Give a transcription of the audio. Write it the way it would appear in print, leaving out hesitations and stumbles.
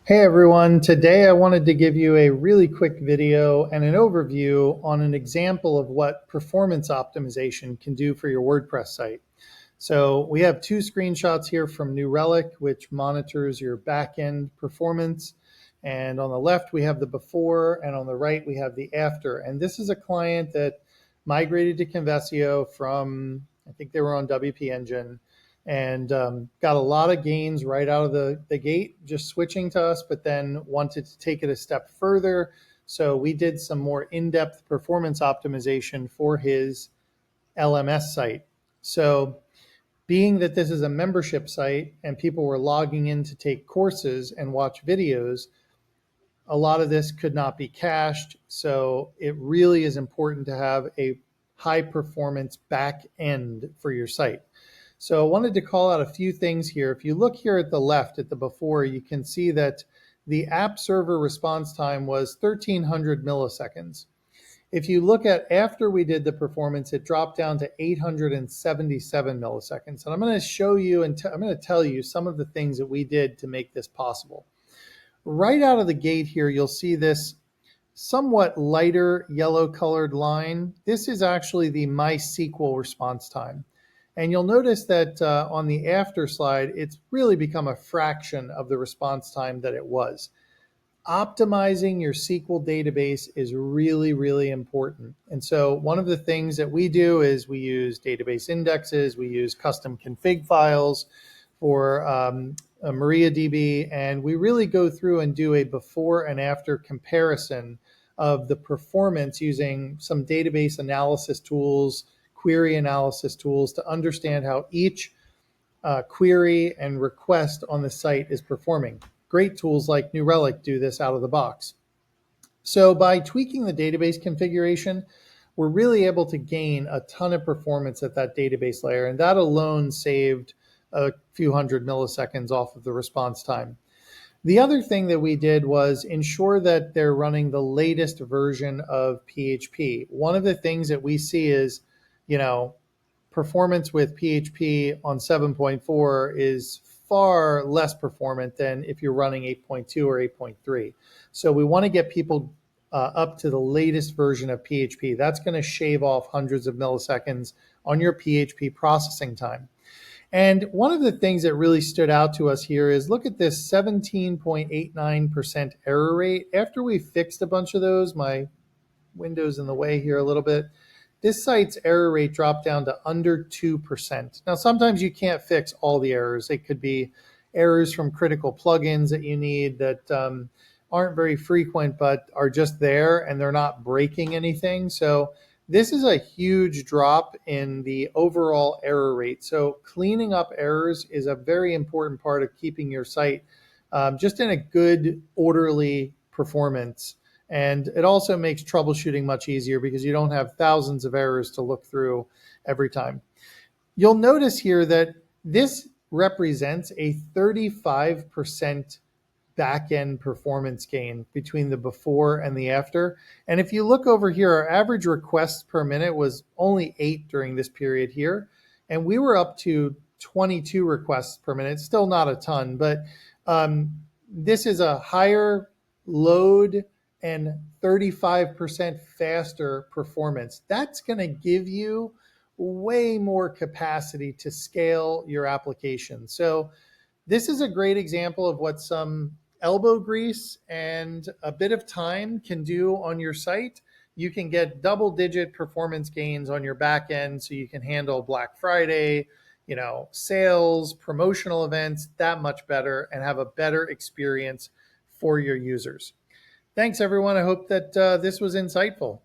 Hey everyone, today I wanted to give you a really quick video and an overview on an example of what performance optimization can do for your WordPress site. So we have two screenshots here from New Relic, which monitors your backend performance. And on the left, we have the before, and on the right, we have the after. And this is a client that migrated to Conversio from, I think they were on WP Engine, and got a lot of gains right out of the gate, just switching to us, but then wanted to take it a step further. So we did some more in-depth performance optimization for his LMS site. So being that this is a membership site and people were logging in to take courses and watch videos, a lot of this could not be cached. So it really is important to have a high performance back end for your site. So I wanted to call out a few things here. If you look here at the left at the before, you can see that the app server response time was 1300 milliseconds. If you look at after we did the performance, it dropped down to 877 milliseconds. And I'm going to show you and I'm going to tell you some of the things that we did to make this possible. Right out of the gate here, you'll see this somewhat lighter yellow colored line. This is actually the MySQL response time. And you'll notice that on the after slide, it's really become a fraction of the response time that it was. Optimizing your SQL database is really, really important. And so one of the things that we do is we use database indexes, we use custom config files for MariaDB, and we really go through and do a before and after comparison of the performance using some database analysis tools, query analysis tools to understand how each query and request on the site is performing. Great tools like New Relic do this out of the box. So by tweaking the database configuration, we're really able to gain a ton of performance at that database layer, and that alone saved a few hundred milliseconds off of the response time. The other thing that we did was ensure that they're running the latest version of PHP. One of the things that we see is, performance with PHP on 7.4 is far less performant than if you're running 8.2 or 8.3. So we want to get people up to the latest version of PHP. That's going to shave off hundreds of milliseconds on your PHP processing time. And one of the things that really stood out to us here is look at this 17.89% error rate. After we fixed a bunch of those, my window's in the way here a little bit, this site's error rate dropped down to under 2%. Now, sometimes you can't fix all the errors. It could be errors from critical plugins that you need that aren't very frequent, but are just there and they're not breaking anything. So this is a huge drop in the overall error rate. So cleaning up errors is a very important part of keeping your site just in a good, orderly performance. And it also makes troubleshooting much easier because you don't have thousands of errors to look through every time. You'll notice here that this represents a 35% back-end performance gain between the before and the after. And if you look over here, our average requests per minute was only 8 during this period here. And we were up to 22 requests per minute. Still not a ton, but this is a higher load and 35% faster performance. That's going to give you way more capacity to scale your application. So this is a great example of what some elbow grease and a bit of time can do on your site. You can get double-digit performance gains on your back end so you can handle Black Friday, sales, promotional events that much better and have a better experience for your users. Thanks, everyone. I hope that this was insightful.